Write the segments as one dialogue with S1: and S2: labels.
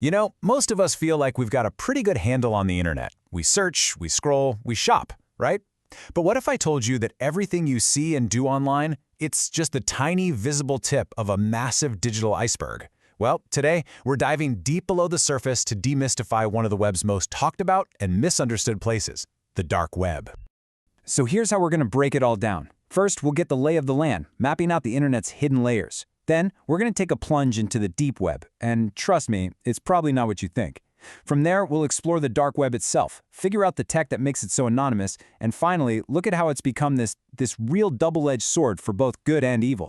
S1: You know, most of us feel like we've got a pretty good handle on the internet. We search, we scroll, we shop, right? But what if I told you that everything you see and do online, it's just the tiny visible tip of a massive digital iceberg? Well, today, we're diving deep below the surface to demystify one of the web's most talked about and misunderstood places, the dark web.
S2: So here's how we're going to break it all down. First, we'll get the lay of the land, mapping out the internet's hidden layers. Then, we're going to take a plunge into the deep web, and trust me, it's probably not what you think. From there, we'll explore the dark web itself, figure out the tech that makes it so anonymous, and finally, look at how it's become this real double-edged sword for both good and evil.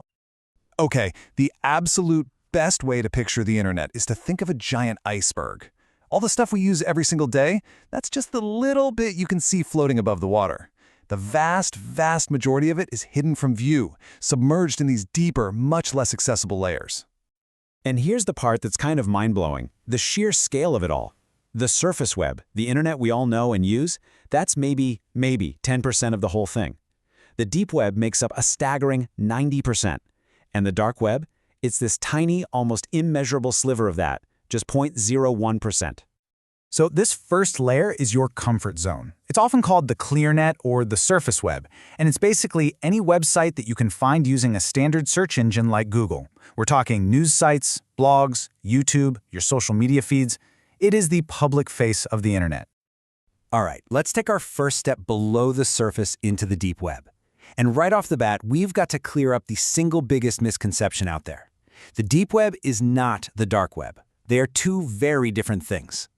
S3: Okay, the absolute best way to picture the internet is to think of a giant iceberg. All the stuff we use every single day, that's just the little bit you can see floating above the water. The vast majority of it is hidden from view, submerged in these deeper, much less accessible layers.
S1: And here's the part that's kind of mind-blowing, the sheer scale of it all. The surface web, the internet we all know and use, that's maybe 10% of the whole thing. The deep web makes up a staggering 90%. And the dark web, it's this tiny, almost immeasurable sliver of that, just 0.01%.
S4: So this first layer is your comfort zone. It's often called the clear net or the surface web, and it's basically any website that you can find using a standard search engine like Google. We're talking news sites, blogs, YouTube, your social media feeds. It is the public face of the internet.
S2: All right, let's take our first step below the surface into the deep web. And right off the bat, we've got to clear up the single biggest misconception out there. The deep web is not the dark web. They are two very different things.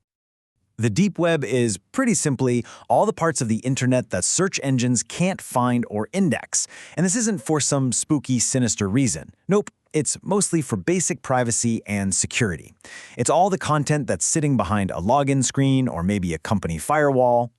S2: The deep web is, pretty simply, all the parts of the internet that search engines can't find or index. And this isn't for some spooky, sinister reason. Nope, it's mostly for basic privacy and security. It's all the content that's sitting behind a login screen or maybe a company firewall.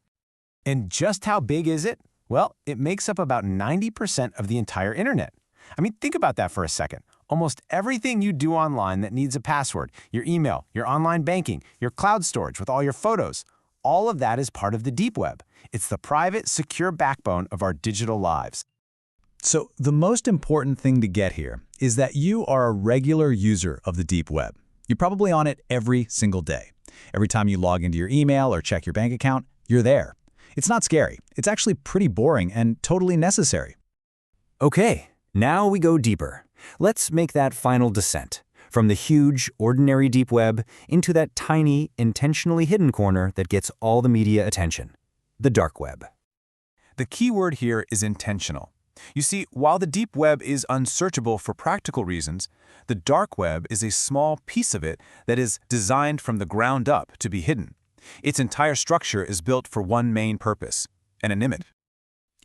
S1: And just how big is it? Well, it makes up about 90% of the entire internet. I mean, think about that for a second. Almost everything you do online that needs a password, your email, your online banking, your cloud storage with all your photos, all of that is part of the deep web. It's the private, secure backbone of our digital lives.
S4: So the most important thing to get here is that you are a regular user of the deep web. You're probably on it every single day. Every time you log into your email or check your bank account, you're there. It's not scary. It's actually pretty boring and totally necessary.
S2: Okay, now we go deeper. Let's make that final descent from the huge, ordinary deep web into that tiny, intentionally hidden corner that gets all the media attention, the dark web.
S1: The key word here is intentional. You see, while the deep web is unsearchable for practical reasons, the dark web is a small piece of it that is designed from the ground up to be hidden. Its entire structure is built for one main purpose: anonymity.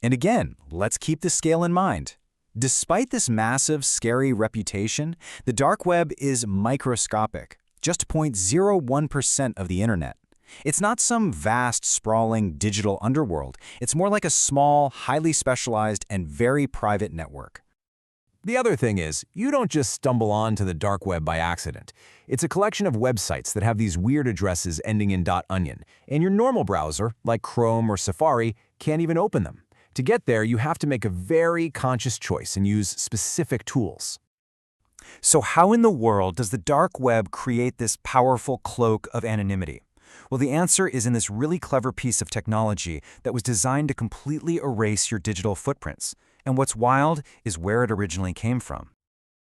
S2: And again, let's keep the scale in mind. Despite this massive, scary reputation, the dark web is microscopic, just 0.01% of the internet. It's not some vast, sprawling digital underworld. It's more like a small, highly specialized, and very private network.
S1: The other thing is, you don't just stumble onto the dark web by accident. It's a collection of websites that have these weird addresses ending in .onion, and your normal browser, like Chrome or Safari, can't even open them. To get there, you have to make a very conscious choice and use specific tools.
S2: So how in the world does the dark web create this powerful cloak of anonymity? Well, the answer is in this really clever piece of technology that was designed to completely erase your digital footprints. And what's wild is where it originally came from.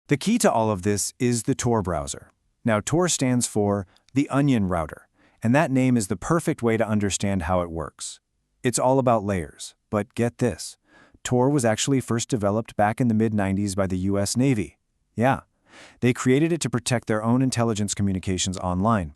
S2: The key to all of this is the Tor browser. Now, Tor stands for the Onion Router, and that name is the perfect way to understand how it works. It's all about layers, but get this. Tor was actually first developed back in the mid-90s by the US Navy. Yeah, they created it to protect their own intelligence communications online.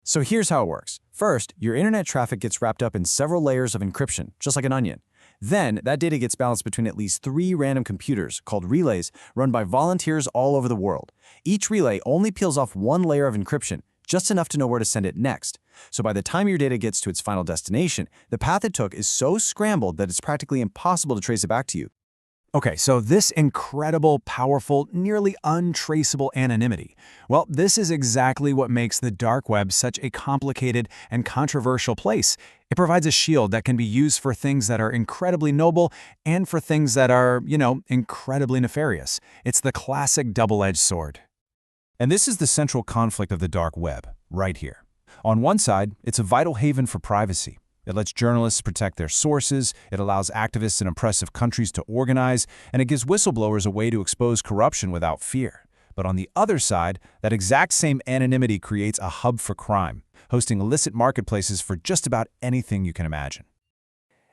S2: So here's how it works. First, your internet traffic gets wrapped up in several layers of encryption, just like an onion. Then, that data gets balanced between at least 3 random computers, called relays, run by volunteers all over the world. Each relay only peels off one layer of encryption, just enough to know where to send it next. So by the time your data gets to its final destination, the path it took is so scrambled that it's practically impossible to trace it back to you.
S4: Okay, so this incredible, powerful, nearly untraceable anonymity, well, this is exactly what makes the dark web such a complicated and controversial place. It provides a shield that can be used for things that are incredibly noble and for things that are, incredibly nefarious. It's the classic double-edged sword.
S1: And this is the central conflict of the dark web.
S3: right here. On one side, it's a vital haven for privacy. It lets journalists protect their sources, it allows activists in oppressive countries to organize, and it gives whistleblowers a way to expose corruption without fear. But on the other side, that exact same anonymity creates a hub for crime, hosting illicit marketplaces for just about anything you can imagine.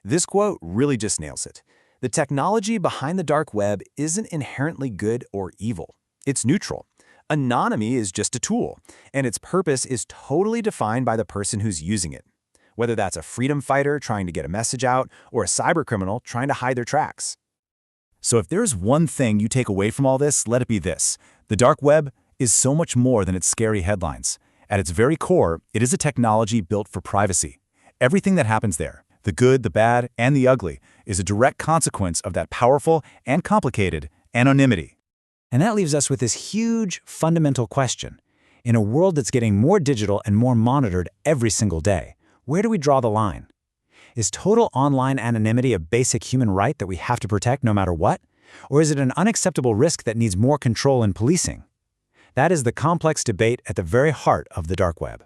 S2: This quote really just nails it. The technology behind the dark web isn't inherently good or evil. It's neutral. Anonymity is just a tool, and its purpose is totally defined by the person who's using it. Whether that's a freedom fighter trying to get a message out or a cybercriminal trying to hide their tracks. So if there's one thing you take away from all this, let it be this. The dark web is so much more than its scary headlines. At its very core, it is a technology built for privacy. Everything that happens there, the good, the bad, and the ugly, is a direct consequence of that powerful and complicated anonymity.
S4: And that leaves us with this huge, fundamental question. In a world that's getting more digital and more monitored every single day, where do we draw the line? Is total online anonymity a basic human right that we have to protect no matter what? Or is it an unacceptable risk that needs more control and policing? That is the complex debate at the very heart of the dark web.